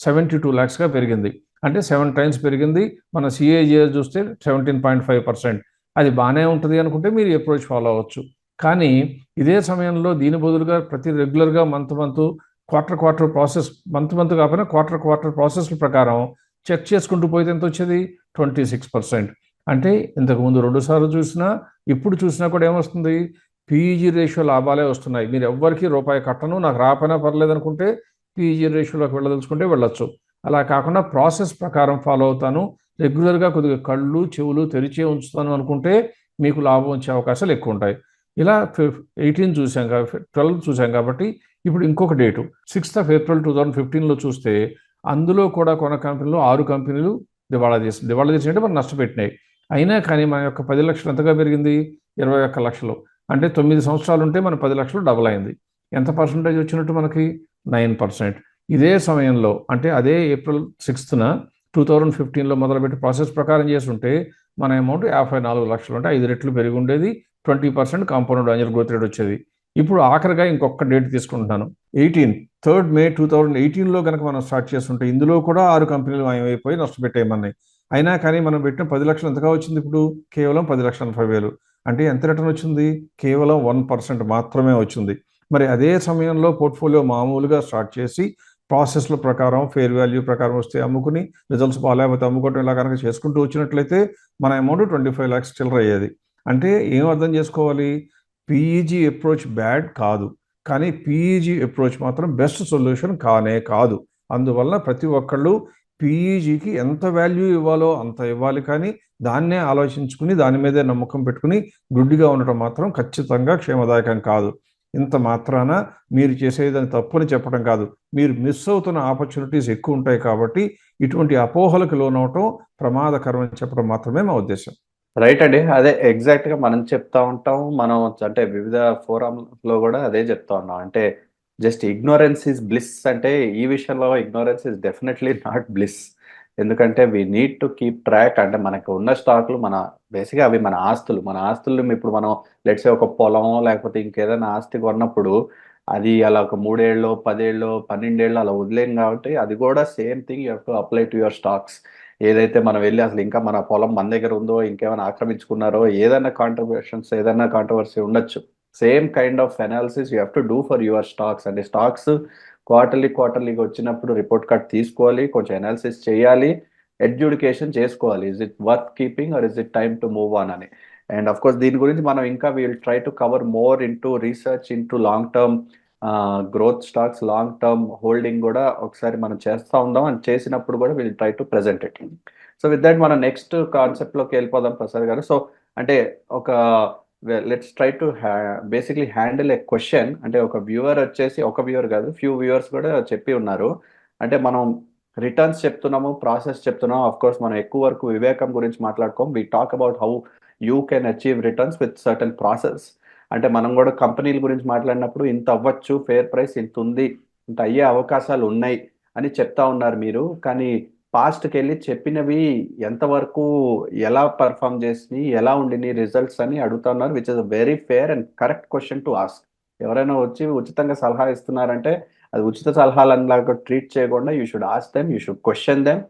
72 lakhsగా పెరిగింది. అంటే 7 times పెరిగింది. మన సిఏజిఆర్ చూస్తే 17.5%. అది బాగానే ఉంటుంది అనుకుంటే మీరు అప్రోచ్ ఫాలో అవ్వచ్చు. కానీ ఇదే సమయంలో దీని బదులుగా రెగ్యులర్గా మంత్ క్వార్టర్ ప్రాసెస్, మంత్ కాకపోయినా క్వార్టర్ ప్రాసెస్ ప్రకారం చెక్ చేసుకుంటూ పోతే ఎంత వచ్చేది? 26%. అంటే ఇంతకుముందు 2 సార్లు చూసినా ఇప్పుడు చూసినా కూడా ఏమొస్తుంది? పీఈజీ రేషియో లాభాలే వస్తున్నాయి. మీరు ఎవ్వరికి రూపాయి కట్టను, నాకు రాకపోయినా పర్లేదు అనుకుంటే పీఈజీ రేషియోలోకి వెళ్ళదలుచుకుంటే వెళ్ళొచ్చు. అలా కాకుండా ప్రాసెస్ ప్రకారం ఫాలో అవుతాను, రెగ్యులర్గా కొద్దిగా కళ్ళు చెవులు తెరిచే ఉంచుతాను అనుకుంటే మీకు లాభం వచ్చే అవకాశాలు ఎక్కువ ఉంటాయి. ఇలా 18 చూసాం, 12 చూసాం కాబట్టి ఇప్పుడు ఇంకొక డేటు 6th April 2015లో చూస్తే అందులో కూడా కొన్న కంపెనీలు 6 కంపెనీలు దివాళా తీసినట్టు మనం నష్టపెట్టినాయి. అయినా కానీ మన యొక్క 10 లక్షలు ఎంతగా పెరిగింది? 21 లక్షలు. అంటే 9 సంవత్సరాలు ఉంటే మన 10 లక్షలు డబుల్ అయింది. ఎంత పర్సంటేజ్ వచ్చినట్టు మనకి? 9%. ఇదే సమయంలో అంటే అదే April 6th 2015లో మొదలుపెట్టి ప్రాసెస్ ప్రకారం చేస్తుంటే మన అమౌంట్ 54 లక్షలు, అంటే 5 రెట్లు పెరిగి ఉండేది. 20% కాంపౌండ్ యాన్యువల్ గ్రోత్ రేట్ వచ్చేది. ఇప్పుడు ఆఖరిగా ఇంకొక డేట్ తీసుకుంటున్నాను, 3rd May 2018లో కనుక మనం స్టార్ట్ చేస్తుంటే ఇందులో కూడా 6 కంపెనీలు మాయమైపోయి నష్టపెట్టేయమన్నాయి. అయినా కానీ మనం పెట్టిన 10 లక్షలు ఎంతగా వచ్చింది? ఇప్పుడు కేవలం 10,80,000. అంటే ఎంత రిటర్న్ వచ్చింది? కేవలం 1% మాత్రమే వచ్చింది. మరి అదే సమయంలో పోర్ట్ఫోలియో మామూలుగా స్టార్ట్ చేసి ప్రాసెస్ల ప్రకారం ఫెయిర్ వాల్యూ ప్రకారం వస్తే అమ్ముకుని, రిజల్ట్స్ బాగాలేకపోతే అమ్ముకోవటం, ఇలా కనుక చేసుకుంటూ వచ్చినట్లయితే మన అమౌంట్ 25 lakhs చిల్లర అయ్యేది. అంటే ఏం అర్థం చేసుకోవాలి? పీఈజీ అప్రోచ్ బ్యాడ్ కాదు, కానీ పీఈజీ అప్రోచ్ మాత్రం బెస్ట్ సొల్యూషన్ కానే కాదు. అందువల్ల ప్రతి ఒక్కళ్ళు పీఈజీకి ఎంత వాల్యూ ఇవ్వాలో అంత ఇవ్వాలి, కానీ దాన్నే ఆలోచించుకుని దాని మీదే నమ్మకం పెట్టుకుని గుడ్డిగా ఉండటం మాత్రం ఖచ్చితంగా క్షేమదాయకం కాదు. ఇంత మాత్రాన మీరు చేసేదని తప్పుని చెప్పడం కాదు, మీరు మిస్ అవుతున్న ఆపర్చునిటీస్ ఎక్కువ ఉంటాయి కాబట్టి ఇటువంటి అపోహలకు లోనవటం ప్రమాదకరం అని చెప్పడం మాత్రమే మా ఉద్దేశం. రైట్ అండి. అదే ఎగ్జాక్ట్‌గా మనం చెప్తా ఉంటాం. మనం అంటే వివిధ ఫోరమ్‌లో కూడా అదే చెప్తా ఉన్నాం. అంటే జస్ట్ ఇగ్నోరెన్స్ ఈజ్ బ్లిస్ అంటే ఈ విషయంలో ignorance is definitely not bliss. ఎందుకంటే we need to keep track. అంటే మనకు ఉన్న స్టాక్‌లు మన బేసిక్‌గా అవి మన ఆస్తులు. మన ఆస్తుల్ని ఇప్పుడు మనం లెట్స్ సే ఒక పొలమో లేకపోతే ఇంకేదైనా ఆస్తి కొన్నప్పుడు అది అలా ఒక 3 ఏళ్ళో, 10 ఏళ్ళో, 12 ఏళ్ళో అలా వదిలేం కాబట్టి అది కూడా same thing you have to apply to your stocks. ఏదైతే మనం వెళ్ళి అసలు ఇంకా మన పొలం మన దగ్గర ఉందో, ఇంకేమైనా ఆక్రమించుకున్నారో, ఏదైనా కాంట్రిబ్యూషన్స్, ఏదైనా కాంట్రవర్సీ ఉండొచ్చు. Same kind of analysis you have to do for your stocks. అంటే స్టాక్స్ క్వార్టర్లీగా వచ్చినప్పుడు రిపోర్ట్ కార్డ్ తీసుకోవాలి, కొంచెం అనాలిసిస్ చేయాలి, ఎడ్యుకేషన్ చేసుకోవాలి. Is it worth keeping or is it time to move on అని. అండ్ అఫ్ కోర్స్ దీని గురించి మనం ఇంకా will try to cover more into research into long term growth stocks, long term holding కూడా ఒకసారి మనం చేస్తూ ఉందాం. అండ్ చేసినప్పుడు కూడా will try to present it. So with that మనం నెక్స్ట్ కాన్సెప్ట్లోకి వెళ్ళిపోదాం ప్రసాద్ గారు. సో అంటే ఒక let's try to basically handle A question. అంటే ఒక వ్యూవర్ వచ్చేసి, ఒక వ్యూవర్ కాదు ఫ్యూ వ్యూవర్స్ కూడా చెప్పి ఉన్నారు. అంటే మనం రిటర్న్స్ చెప్తున్నాము, ప్రాసెస్ చెప్తున్నాము. ఆఫ్ కోర్స్ మనం ఎక్కువ వరకు వివేకం గురించి మాట్లాడుకోం. We talk about how you can achieve returns with certain process. అంటే మనం కూడా కంపెనీల గురించి మాట్లాడినప్పుడు ఇంత అవ్వచ్చు, ఫేర్ ప్రైస్ ఇంత ఉంది, ఇంత అయ్యే అవకాశాలు ఉన్నాయి అని చెప్తా ఉన్నారు మీరు. కానీ పాస్ట్కి వెళ్ళి చెప్పినవి ఎంతవరకు ఎలా పర్ఫామ్ చేసి ఎలా ఉండిని రిజల్ట్స్ అని అడుగుతా ఉన్నారు, which is a very fair and correct question to ask. ఎవరైనా వచ్చి ఉచితంగా సలహా ఇస్తున్నారంటే అది ఉచిత సలహాలలాగా ట్రీట్ చేయకుండా you should ask them, you should question them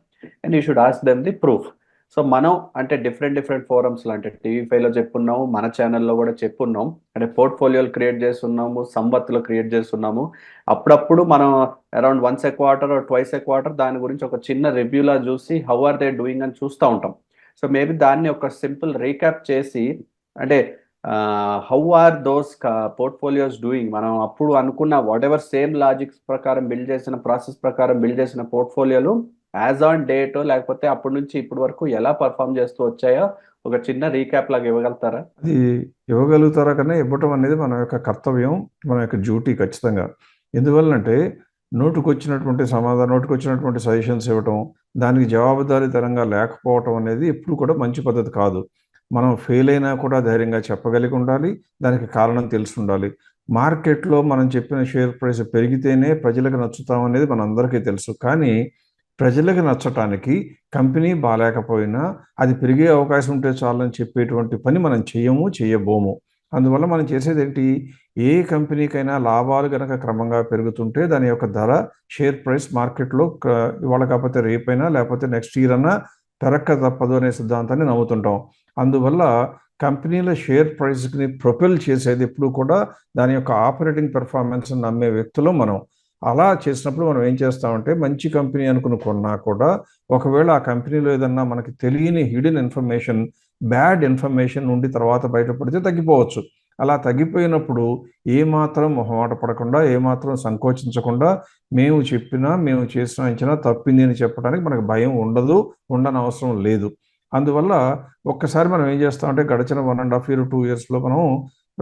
and you should ask them the proof. So మనం అంటే డిఫరెంట్ ఫోరమ్స్లో అంటే టీవీ5లో చెప్పున్నాము, మన ఛానల్లో కూడా చెప్పున్నాం. అంటే పోర్ట్ఫోలియోలు క్రియేట్ చేస్తున్నాము, సంపత్తులు క్రియేట్ చేస్తున్నాము. అప్పుడప్పుడు మనం around once a quarter or twice a quarter దాని గురించి ఒక చిన్న రివ్యూలా చూసి హౌ ఆర్ దే డూయింగ్ అని చూస్తూ ఉంటాం. సో మేబీ దాన్ని ఒక సింపుల్ రీక్యాప్ చేసి, అంటే how are those portfolios doing, మనం అప్పుడు అనుకున్న వాట్ ఎవర్ సేమ్ లాజిక్స్ ప్రకారం బిల్డ్ చేసిన, ప్రాసెస్ ప్రకారం బిల్డ్ చేసిన పోర్ట్ఫోలియోలు యాజ్ ఆన్ డేట్ లేకపోతే అప్పటి నుంచి ఇప్పటి వరకు ఎలా పర్ఫామ్ చేస్తూ వచ్చాయో ఒక చిన్న రీక్యాప్ లాగా ఇవ్వగలుగుతారా? అది ఇవ్వగలుగుతారా కన్నా ఇవ్వటం అనేది మన యొక్క కర్తవ్యం, మన యొక్క డ్యూటీ ఖచ్చితంగా. ఎందువల్లంటే నోటుకొచ్చినటువంటి సమాధానం, నోటుకొచ్చినటువంటి సజెషన్స్ ఇవ్వటం, దానికి జవాబుదారీతనంగా లేకపోవటం అనేది ఎప్పుడు కూడా మంచి పద్ధతి కాదు. మనం ఫెయిల్ అయినా కూడా ధైర్యంగా చెప్పగలిగి ఉండాలి, దానికి కారణం తెలిసి ఉండాలి. మార్కెట్లో మనం చెప్పిన షేర్ ప్రైస్ పెరిగితేనే ప్రజలకు నచ్చుతామనేది మనందరికీ తెలుసు. కానీ ప్రజలకు నచ్చటానికి కంపెనీ బాలేకపోయినా అది పెరిగే అవకాశం ఉంటే చాలని చెప్పేటువంటి పని మనం చేయబోము. అందువల్ల మనం చేసేది ఏంటి? ఏ కంపెనీకైనా లాభాలు కనుక క్రమంగా పెరుగుతుంటే దాని యొక్క ధర, షేర్ ప్రైస్ మార్కెట్లో ఇవాళ కాకపోతే రేపైనా లేకపోతే నెక్స్ట్ ఇయర్ అన్నా పెరక్క తప్పదు అనే సిద్ధాంతాన్ని నమ్ముతుంటాం. అందువల్ల కంపెనీల షేర్ ప్రైస్ని ప్రొపెల్ చేసేది ఎప్పుడు కూడా దాని యొక్క ఆపరేటింగ్ పెర్ఫార్మెన్స్ నమ్మే వ్యక్తులు మనం. అలా చేసినప్పుడు మనం ఏం చేస్తామంటే మంచి కంపెనీ అనుకుని కొన్నా కూడా ఒకవేళ ఆ కంపెనీలో ఏదన్నా మనకి తెలియని హిడెన్ ఇన్ఫర్మేషన్, బ్యాడ్ ఇన్ఫర్మేషన్ నుండి తర్వాత బయటపడితే తగ్గిపోవచ్చు. అలా తగ్గిపోయినప్పుడు ఏమాత్రం మొహమాట పడకుండా, ఏమాత్రం సంకోచించకుండా మేము చెప్పినా, మేము చేసిన అంచనా తప్పింది అని చెప్పడానికి మనకు భయం ఉండదు, ఉండనవసరం లేదు. అందువల్ల ఒక్కసారి మనం ఏం చేస్తామంటే గడిచిన 1.5 year 2 yearsలో మనం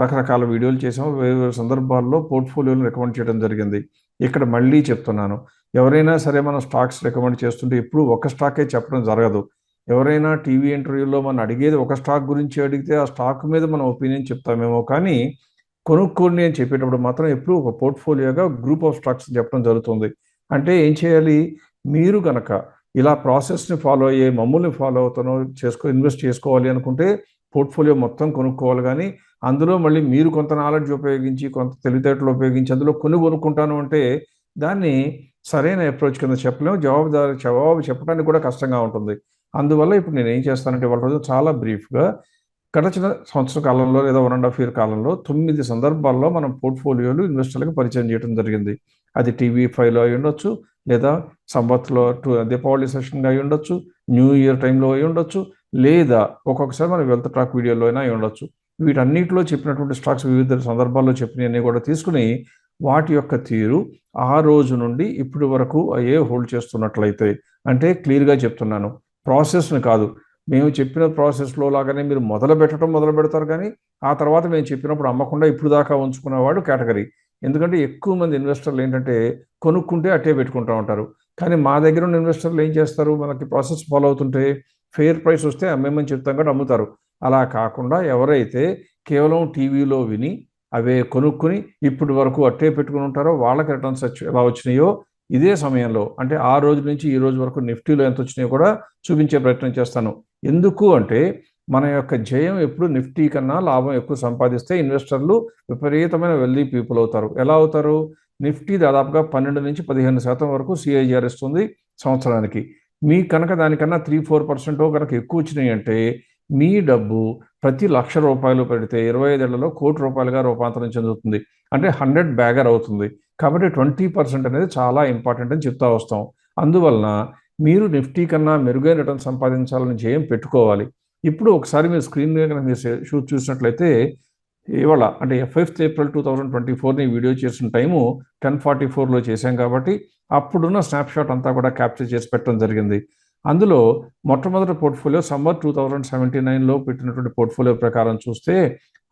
రకరకాల వీడియోలు చేసాము. వేరు సందర్భాల్లో పోర్ట్ఫోలియోలు రికమెండ్ చేయడం జరిగింది. ఇక్కడ మళ్ళీ చెప్తున్నాను, ఎవరైనా సరే మనం స్టాక్స్ రికమెండ్ చేస్తుంటే ఎప్పుడు ఒక స్టాకే చెప్పడం జరగదు. ఎవరైనా టీవీ ఇంటర్వ్యూలో మనం అడిగేది ఒక స్టాక్ గురించి అడిగితే ఆ స్టాక్ మీద మనం ఒపీనియన్ చెప్తామేమో కానీ కొనుక్కోండి అని చెప్పేటప్పుడు మాత్రం ఎప్పుడు ఒక పోర్ట్ఫోలియోగా గ్రూప్ ఆఫ్ స్టాక్స్ చెప్పడం జరుగుతుంది. అంటే ఏం చేయాలి, మీరు కనుక ఇలా ప్రాసెస్ని ఫాలో అయ్యే మమ్మల్ని ఫాలో అవుతానో ఇన్వెస్ట్ చేసుకోవాలి అనుకుంటే పోర్ట్ఫోలియో మొత్తం కొనుక్కోవాలి. కానీ అందులో మళ్ళీ మీరు కొంత నాలెడ్జ్ ఉపయోగించి, కొంత తెలివితేటలు ఉపయోగించి అందులో కొనుక్కుంటాను అంటే దాన్ని సరైన అప్రోచ్ కింద చెప్పలేము. జవాబు చెప్పడానికి కూడా కష్టంగా ఉంటుంది. అందువల్ల ఇప్పుడు నేను ఏం చేస్తానంటే వాళ్ళ రోజు చాలా బ్రీఫ్గా గడిచిన సంవత్సర కాలంలో లేదా 1.5 year కాలంలో 9 సందర్భాల్లో మనం పోర్ట్ఫోలియోలు ఇన్వెస్టర్లకు పరిచయం చేయడం జరిగింది. అది TV5లో అయి ఉండొచ్చు, లేదా సంవత్లో దీపావళి సెషన్గా అయి ఉండొచ్చు, న్యూ ఇయర్ టైంలో అయి ఉండొచ్చు, లేదా ఒక్కొక్కసారి మన వెల్త్ టాక్ వీడియోలో అయినా అయి ఉండొచ్చు. వీటన్నిటిలో చెప్పినటువంటి స్టాక్స్ వివిధ సందర్భాల్లో చెప్పినవన్నీ కూడా తీసుకుని వాటి యొక్క తీరు ఆ రోజు నుండి ఇప్పటి వరకు అయ్యే హోల్డ్ చేస్తున్నట్లయితే, అంటే క్లియర్గా చెప్తున్నాను, ప్రాసెస్ని కాదు, మేము చెప్పిన ప్రాసెస్లో లాగానే మీరు మొదలు పెడతారు. కానీ ఆ తర్వాత మేము చెప్పినప్పుడు అమ్మకుండా ఇప్పుడు దాకా ఉంచుకునేవాడు కేటగిరీ. ఎందుకంటే ఎక్కువ మంది ఇన్వెస్టర్లు ఏంటంటే కొనుక్కుంటే అట్టే పెట్టుకుంటూ ఉంటారు. కానీ మా దగ్గర ఉన్న ఇన్వెస్టర్లు ఏం చేస్తారు, మనకి ప్రాసెస్ ఫాలో అవుతుంటే ఫెయిర్ ప్రైస్ వస్తే అమ్మేమని చెప్తాం కాబట్టి అమ్ముతారు. అలా కాకుండా ఎవరైతే కేవలం టీవీలో విని అవే కొనుక్కుని ఇప్పటి వరకు అట్టే పెట్టుకుని ఉంటారో వాళ్ళకి రిటర్న్స్ ఎలా వచ్చినాయో ఇదే సమయంలో, అంటే ఆ రోజు నుంచి ఈ రోజు వరకు నిఫ్టీలో ఎంత వచ్చినాయో కూడా చూపించే ప్రయత్నం చేస్తాను. ఎందుకు అంటే మన యొక్క జయం ఎప్పుడు నిఫ్టీ కన్నా లాభం ఎక్కువ సంపాదిస్తే ఇన్వెస్టర్లు విపరీతమైన వెల్దీ పీపుల్ అవుతారు. ఎలా అవుతారు, నిఫ్టీ దాదాపుగా 12 నుంచి 15% వరకు CAGR ఇస్తుంది సంవత్సరానికి. మీ కనుక దానికన్నా 3-4% కనుక ఎక్కువ వచ్చినాయి అంటే మీ డబ్బు ప్రతి ₹1,00,000 పెడితే 25 ఏళ్లలో ₹1,00,00,000గా రూపాంతరం చెందుతుంది. అంటే 100 బ్యాగర్ అవుతుంది. కాబట్టి 20% అనేది చాలా ఇంపార్టెంట్ అని చెప్తా వస్తాం. అందువలన మీరు నిఫ్టీ కన్నా మెరుగైన రిటర్న్ సంపాదించాలని జయం పెట్టుకోవాలి. ఇప్పుడు ఒకసారి మీరు స్క్రీన్ మీద కనుక మీరు చూసినట్లయితే ఇవాళ అంటే 5th April 2024 వీడియో చేసిన టైము 10:44లో చేశాం కాబట్టి అప్పుడున్న స్నాప్షాట్ అంతా కూడా క్యాప్చర్ చేసి పెట్టడం జరిగింది. అందులో మొట్టమొదటి పోర్ట్ఫోలియో సమ్మర్ 2079లో పెట్టినటువంటి పోర్ట్ఫోలియో ప్రకారం చూస్తే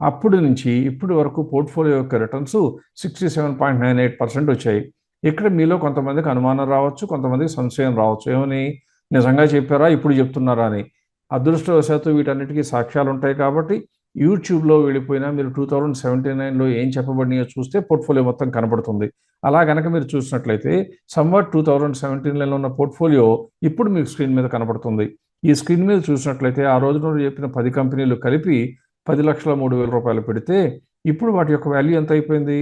అప్పటి నుంచి ఇప్పటి వరకు పోర్ట్ఫోలియో యొక్క రిటర్న్స్ 67.98% వచ్చాయి. ఇక్కడ మీలో కొంతమందికి అనుమానం రావచ్చు, కొంతమందికి సంశయం రావచ్చు, ఏమని నిజంగా చెప్పారా ఇప్పుడు చెప్తున్నారా అని. అదృష్టవశాత్తు వీటన్నిటికీ సాక్ష్యాలు ఉంటాయి కాబట్టి యూట్యూబ్లో వెళ్ళిపోయినా మీరు 2079లో ఏం చెప్పబడినాయో చూస్తే పోర్ట్ఫోలియో మొత్తం కనబడుతుంది. అలా కనుక మీరు చూసినట్లయితే సమ్మర్ 2017లో ఉన్న పోర్ట్ఫోలియో ఇప్పుడు మీకు స్క్రీన్ మీద కనబడుతుంది. ఈ స్క్రీన్ మీద చూసినట్లయితే ఆ రోజు నుండి చెప్పిన 10 కంపెనీలు కలిపి ₹10,03,000 పెడితే ఇప్పుడు వాటి యొక్క వాల్యూ ఎంత అయిపోయింది,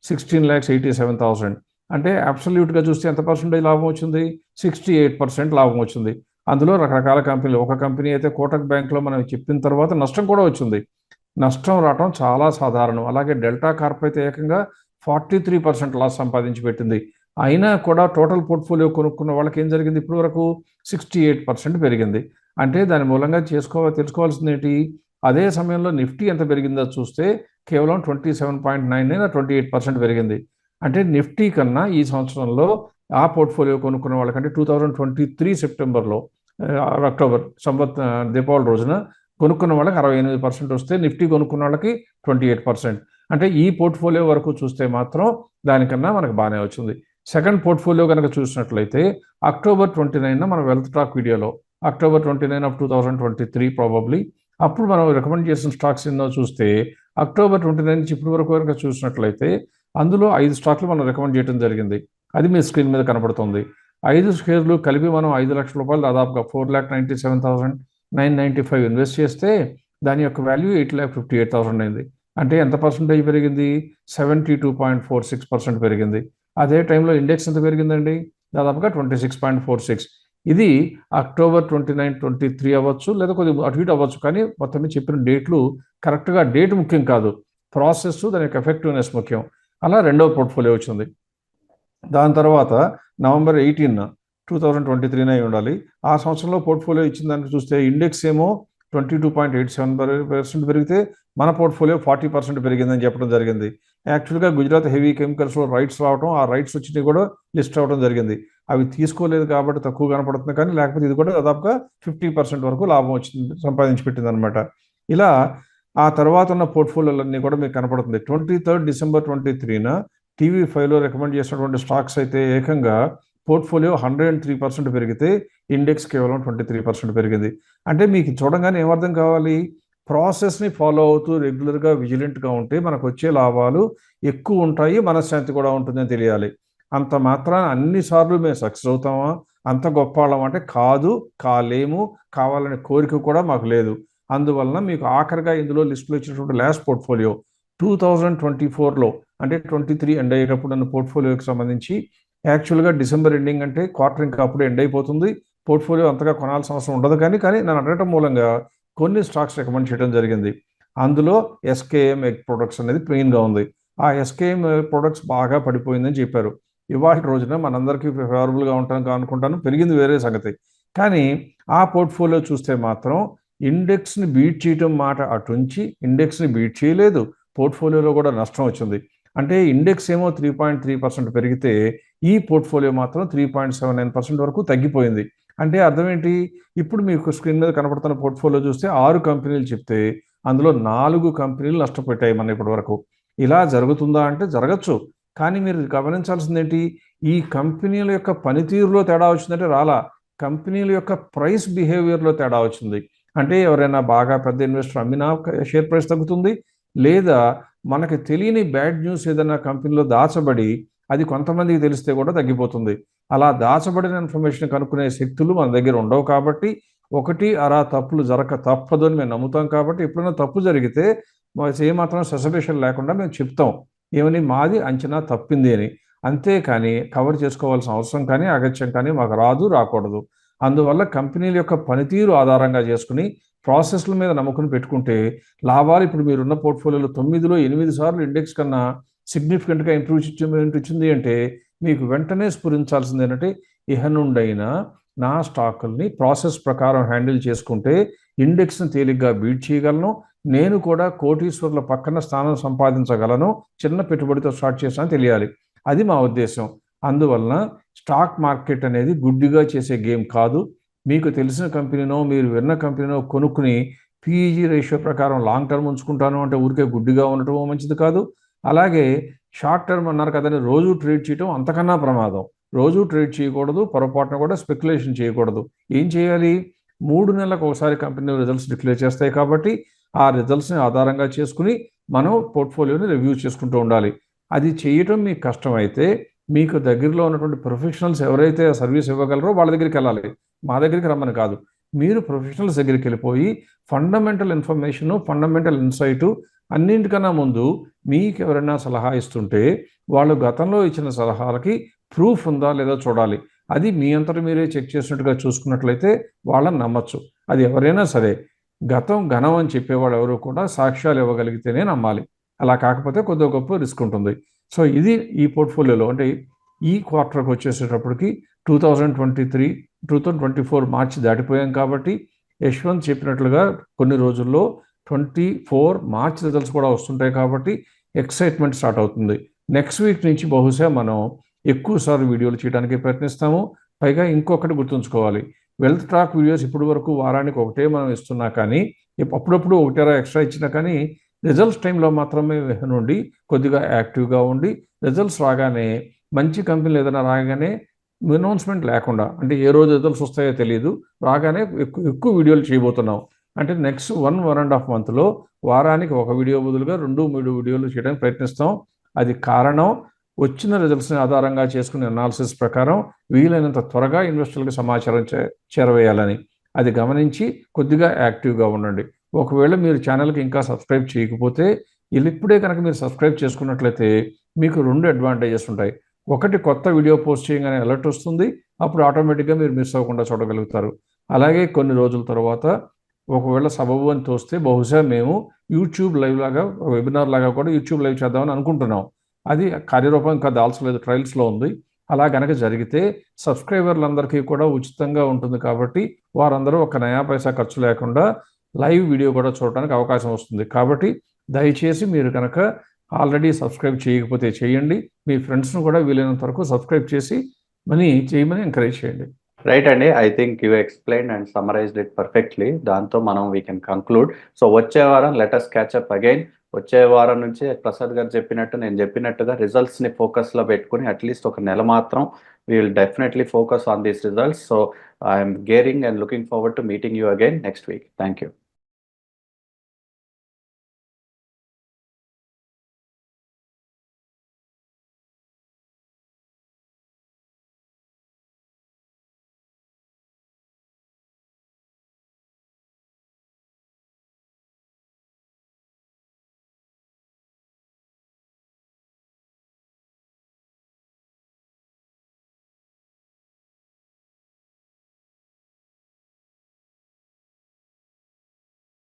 16,87,000. అంటే అబ్సల్యూట్గా చూస్తే ఎంత పర్సెంటేజ్ లాభం వచ్చింది, 68% లాభం వచ్చింది. అందులో రకరకాల కంపెనీలు, ఒక కంపెనీ అయితే కోటక్ బ్యాంక్లో మనం చెప్పిన తర్వాత నష్టం కూడా వచ్చింది. నష్టం రావడం చాలా సాధారణం. అలాగే డెల్టా కార్ప్ అయితే ఏకంగా 43% లాస్ సంపాదించి పెట్టింది. అయినా కూడా టోటల్ పోర్ట్ఫోలియో కొనుక్కున్న వాళ్ళకి ఏం జరిగింది, ఇప్పటి వరకు 68% పెరిగింది. అంటే దాని మూలంగా తెలుసుకోవాల్సింది ఏంటి, అదే సమయంలో నిఫ్టీ ఎంత పెరిగిందో చూస్తే కేవలం 27.99 28% పెరిగింది. అంటే నిఫ్టీ కన్నా ఈ సంవత్సరంలో ఆ పోర్ట్ఫోలియో కొనుక్కున్న వాళ్ళకంటే 2023 సెప్టెంబర్లో అక్టోబర్ దీపావళి రోజున కొనుక్కున్న వాళ్ళకి 68% వస్తే నిఫ్టీ కొనుక్కున్న వాళ్ళకి 28%. అంటే ఈ పోర్ట్ఫోలియో వరకు చూస్తే మాత్రం దానికన్నా మనకు బాగానే వచ్చింది. సెకండ్ పోర్ట్ఫోలియో కనుక చూసినట్లయితే October 29 మన వెల్త్ టాక్ వీడియోలో October 29 of 2023 ప్రాబబ్లీ అప్పుడు మనం రికమెండ్ చేసిన స్టాక్స్ ఎన్నో చూస్తే October 29 నుంచి ఇప్పటి వరకు కనుక చూసినట్లయితే అందులో 5 స్టాక్లు మనం రికమెండ్ చేయడం జరిగింది. అది మీ స్క్రీన్ మీద కనబడుతుంది. 5 షేర్లు కలిపి మనం ₹5,00,000 దాదాపుగా 4,97,995 ఇన్వెస్ట్ చేస్తే దాని యొక్క వాల్యూ 8,58,000 అయింది. అంటే ఎంత పర్సెంటేజ్ పెరిగింది, 72.46% పెరిగింది. అదే టైంలో ఇండెక్స్ ఎంత పెరిగిందండి, దాదాపుగా 26.46. ఇది అక్టోబర్ 29, 23 అవ్వచ్చు, లేదా కొద్దిగా అటు ఇటు అవ్వచ్చు, కానీ మొత్తం మీద చెప్పిన డేట్లు కరెక్ట్గా డేట్ ముఖ్యం కాదు, ప్రాసెస్ దాని యొక్క ఎఫెక్టివ్నెస్ ముఖ్యం. అలా రెండవ పోర్ట్ఫోలియో వచ్చింది. దాని తర్వాత నవంబర్ 18, 2023 అయి ఉండాలి. ఆ సంవత్సరంలో పోర్ట్ఫోలియో ఇచ్చిన దానికి చూస్తే ఇండెక్స్ ఏమో 22.87% పెరిగితే మన పోర్ట్ఫోలియో 40% పెరిగిందని చెప్పడం జరిగింది. యాక్చువల్గా గుజరాత్ హెవీ కెమికల్స్లో రైట్స్ రావడం, ఆ రైట్స్ వచ్చినవి కూడా లిస్ట్ అవ్వడం జరిగింది. అవి తీసుకోలేదు కాబట్టి తక్కువ కనపడుతుంది, కానీ లేకపోతే ఇది కూడా దాదాపుగా 50% వరకు లాభం వచ్చింది, సంపాదించి పెట్టింది అనమాట. ఇలా ఆ తర్వాత ఉన్న పోర్ట్ఫోలియోలన్నీ కూడా మీకు కనపడుతుంది. 23 డిసెంబర్ 23న TV5లో రికమెండ్ చేసినటువంటి స్టాక్స్ అయితే ఏకంగా పోర్ట్ఫోలియో 103% పెరిగితే ఇండెక్స్ కేవలం 23% పెరిగింది. అంటే మీకు చూడంగానే ఏమర్థం కావాలి, ప్రాసెస్ని ఫాలో అవుతూ రెగ్యులర్గా విజిలెంట్గా ఉంటే మనకు వచ్చే లాభాలు ఎక్కువ ఉంటాయి, మనశ్శాంతి కూడా ఉంటుందని తెలియాలి. అంత మాత్రాన అన్నిసార్లు మేము సక్సెస్ అవుతామా, అంత గొప్ప వాళ్ళం అంటే కాదు, కాలేము, కావాలనే కోరిక కూడా మాకు లేదు. అందువలన మీకు ఆఖరిగా ఇందులో లిస్టులో ఇచ్చినటువంటి లాస్ట్ పోర్ట్ఫోలియో 2024లో అంటే 23 ఎండ్ అయ్యేటప్పుడు ఉన్న పోర్ట్ఫోలియోకి సంబంధించి యాక్చువల్గా డిసెంబర్ ఎండింగ్ అంటే క్వార్టర్ ఇంకా అప్పుడు ఎండ్ అయిపోతుంది, పోర్ట్ఫోలియో అంతగా కొనాల్సిన అవసరం ఉండదు, కానీ నన్ను అడగటం మూలంగా కొన్ని స్టాక్స్ రికమెండ్ చేయడం జరిగింది. అందులో SKM ఎగ్ ప్రొడక్ట్స్ అనేది మెయిన్గా ఉంది. ఆ SKM ప్రొడక్ట్స్ బాగా పడిపోయిందని చెప్పారు. ఇవాళ రోజున మనందరికీ ఫేవరబుల్గా ఉంటాను అనుకుంటాను, పెరిగింది వేరే సంగతి. కానీ ఆ పోర్ట్ఫోలియో చూస్తే మాత్రం ఇండెక్స్ని బీట్ చేయటం మాట అటుంచి ఇండెక్స్ని బీట్ చేయలేదు, పోర్ట్ఫోలియోలో కూడా నష్టం వచ్చింది. అంటే ఇండెక్స్ ఏమో 3.3% పెరిగితే ఈ పోర్ట్ఫోలియో మాత్రం 3.79% వరకు తగ్గిపోయింది. అంటే అర్థం ఏంటి, ఇప్పుడు మీకు స్క్రీన్ మీద కనపడుతున్న పోర్ట్ఫోలియో చూస్తే 6 కంపెనీలు చెప్తే అందులో 4 కంపెనీలు నష్టపోయాయి మన ఇప్పటి వరకు. ఇలా జరుగుతుందా అంటే జరగచ్చు, కానీ మీరు గమనించాల్సింది ఏంటి, ఈ కంపెనీల యొక్క పనితీరులో తేడా వచ్చిందంటే రాలా, కంపెనీల యొక్క ప్రైస్ బిహేవియర్లో తేడా వచ్చింది. అంటే ఎవరైనా బాగా పెద్ద ఇన్వెస్టర్ అమ్మినా షేర్ ప్రైస్ తగ్గుతుంది, లేదా మనకి తెలియని బ్యాడ్ న్యూస్ ఏదైనా కంపెనీలో దాచబడి అది కొంతమందికి తెలిస్తే కూడా తగ్గిపోతుంది. అలా దాచబడిన ఇన్ఫర్మేషన్ కనుక్కునే శక్తులు మన దగ్గర ఉండవు కాబట్టి, ఒకటి అరా తప్పులు జరగక తప్పదు అని మేము నమ్ముతాం. కాబట్టి ఎప్పుడైనా తప్పు జరిగితే ఏమాత్రం సెసబేషన్ లేకుండా మేము చెప్తాం, ఏమని మాది అంచనా తప్పింది అని. అంతేకాని కవర్ చేసుకోవాల్సిన అవసరం కానీ అగత్యం కానీ మాకు రాకూడదు. అందువల్ల కంపెనీల యొక్క పనితీరు ఆధారంగా చేసుకుని ప్రాసెస్ల మీద నమ్మకం పెట్టుకుంటే లాభాలు ఇప్పుడు మీరున్న పోర్ట్ఫోలియోలో 9లో 8 సార్లు ఇండెక్స్ కన్నా సిగ్నిఫికెంట్గా ఇంప్రూవ్మెంట్ వచ్చింది అంటే మీకు వెంటనే స్ఫురించాల్సింది ఏంటంటే, ఇహ నుండైనా నా స్టాకుల్ని ప్రాసెస్ ప్రకారం హ్యాండిల్ చేసుకుంటే ఇండెక్స్ని తేలిగ్గా బీట్ చేయగలను, నేను కూడా కోటీశ్వర్ల పక్కన స్థానం సంపాదించగలను, చిన్న పెట్టుబడితో స్టార్ట్ చేసాను తెలియాలి. అది మా ఉద్దేశం. అందువలన స్టాక్ మార్కెట్ అనేది గుడ్డిగా చేసే గేమ్ కాదు. మీకు తెలిసిన కంపెనీనో మీరు విన్న కంపెనీనో కొనుక్కుని PEG రేషియో ప్రకారం లాంగ్ టర్మ్ ఉంచుకుంటాను అంటే ఊరికే గుడ్డిగా ఉండటం మంచిది కాదు. అలాగే షార్ట్ టర్మ్ అన్నారు కదని రోజు ట్రేడ్ చేయటం అంతకన్నా ప్రమాదం. రోజు ట్రేడ్ చేయకూడదు, పొరపాటున కూడా స్పెక్యులేషన్ చేయకూడదు. ఏం చేయాలి, 3 నెలలకు ఒకసారి కంపెనీ రిజల్ట్స్ డిక్లేర్ చేస్తాయి కాబట్టి ఆ రిజల్ట్స్ని ఆధారంగా చేసుకుని మనం పోర్ట్ఫోలియోని రివ్యూ చేసుకుంటూ ఉండాలి. అది చేయటం మీకు కష్టమైతే మీకు దగ్గరలో ఉన్నటువంటి ప్రొఫెషనల్స్ ఎవరైతే సర్వీస్ ఇవ్వగలరో వాళ్ళ దగ్గరికి వెళ్ళాలి, మా దగ్గరికి రమ్మని కాదు. మీరు ప్రొఫెషనల్స్ దగ్గరికి వెళ్ళిపోయి ఫండమెంటల్ ఇన్ఫర్మేషను, ఫండమెంటల్ ఇన్సైటు అన్నింటికన్నా ముందు మీకు ఎవరైనా సలహా ఇస్తుంటే వాళ్ళు గతంలో ఇచ్చిన సలహాలకి ప్రూఫ్ ఉందా లేదా చూడాలి. అది మీ అంతటా మీరే చెక్ చేసినట్టుగా చూసుకున్నట్లయితే వాళ్ళని నమ్మచ్చు. అది ఎవరైనా సరే, గతం ఘనం అని చెప్పేవాళ్ళు ఎవరు కూడా సాక్ష్యాలు ఇవ్వగలిగితేనే నమ్మాలి. అలా కాకపోతే కొద్దిగా గొప్ప రిస్క్ ఉంటుంది. సో ఇది ఈ పోర్ట్ఫోలియోలో అంటే ఈ క్వార్టర్కి వచ్చేసేటప్పటికి 2024 మార్చి దాటిపోయాం కాబట్టి యశ్వంత్ చెప్పినట్లుగా కొన్ని రోజుల్లో 24 మార్చ్ రిజల్ట్స్ కూడా వస్తుంటాయి కాబట్టి ఎక్సైట్మెంట్ స్టార్ట్ అవుతుంది. నెక్స్ట్ వీక్ నుంచి బహుశా మనం ఎక్కువసార్లు వీడియోలు చేయడానికి ప్రయత్నిస్తాము. పైగా ఇంకొకటి గుర్తుంచుకోవాలి, వెల్త్ ట్రాక్ వీడియోస్ ఇప్పటి వరకు వారానికి ఒకటే మనం ఇస్తున్నా కానీ, అప్పుడప్పుడు ఒకటేరా ఎక్స్ట్రా ఇచ్చినా కానీ రిజల్ట్స్ టైంలో మాత్రమే నుండి కొద్దిగా యాక్టివ్గా ఉండి రిజల్ట్స్ రాగానే మంచి కంపెనీలు ఏదైనా రాగానే అనౌన్స్మెంట్ లేకుండా, అంటే ఏ రోజు రిజల్ట్స్ వస్తాయో తెలియదు, రాగానే ఎక్కువ వీడియోలు చేయబోతున్నాం. అంటే నెక్స్ట్ 1.5 మంత్లో వారానికి ఒక వీడియో బదులుగా 2-3 వీడియోలు చేయడానికి ప్రయత్నిస్తాం. అది కారణం వచ్చిన రిజల్ట్స్ని ఆధారంగా చేసుకునే అనాలిసిస్ ప్రకారం వీలైనంత త్వరగా ఇన్వెస్టర్లకు సమాచారం చేరవేయాలని. అది గమనించి కొద్దిగా యాక్టివ్గా ఉండండి. ఒకవేళ మీరు ఛానల్కి ఇంకా సబ్స్క్రైబ్ చేయకపోతే ఇప్పుడే కనుక మీరు సబ్స్క్రైబ్ చేసుకున్నట్లయితే మీకు 2 అడ్వాంటేజెస్ ఉంటాయి. ఒకటి, కొత్త వీడియో పోస్ట్ చేయగానే అలర్ట్ వస్తుంది. అప్పుడు ఆటోమేటిక్గా మీరు మిస్ అవ్వకుండా చూడగలుగుతారు. అలాగే కొన్ని రోజుల తర్వాత ఒకవేళ సబబు అని తోస్తే బహుశా మేము యూట్యూబ్ లైవ్ లాగా వెబినార్ లాగా కూడా యూట్యూబ్ లైవ్ చేద్దామని అనుకుంటున్నాం. అది కార్యరూపం ఇంకా దాల్చలేదు, ట్రయల్స్లో ఉంది. అలా గనక జరిగితే సబ్స్క్రైబర్లందరికీ కూడా ఉచితంగా ఉంటుంది కాబట్టి వారందరూ ఒక నయా పైసా ఖర్చు లేకుండా లైవ్ వీడియో కూడా చూడడానికి అవకాశం వస్తుంది. కాబట్టి దయచేసి మీరు కనుక ఆల్రెడీ సబ్స్క్రైబ్ చేయకపోతే చేయండి. మీ ఫ్రెండ్స్ను కూడా వీలైనంత వరకు సబ్స్క్రైబ్ చేసి చేయమని ఎంకరేజ్ చేయండి. రైట్ అండి. I think you explain and summarised it perfectly. దాంతో మనం వీ కెన్ కంక్లూడ్. సో వచ్చే వారం let us catch up again. వచ్చే వారం నుంచి ప్రసాద్ గారు చెప్పినట్టు, నేను చెప్పినట్టుగా రిజల్ట్స్ని ఫోకస్లో పెట్టుకుని అట్లీస్ట్ ఒక నెల మాత్రం we will definitely focus on these results. So I'm gearing and looking forward to meeting you again next week. Thank you.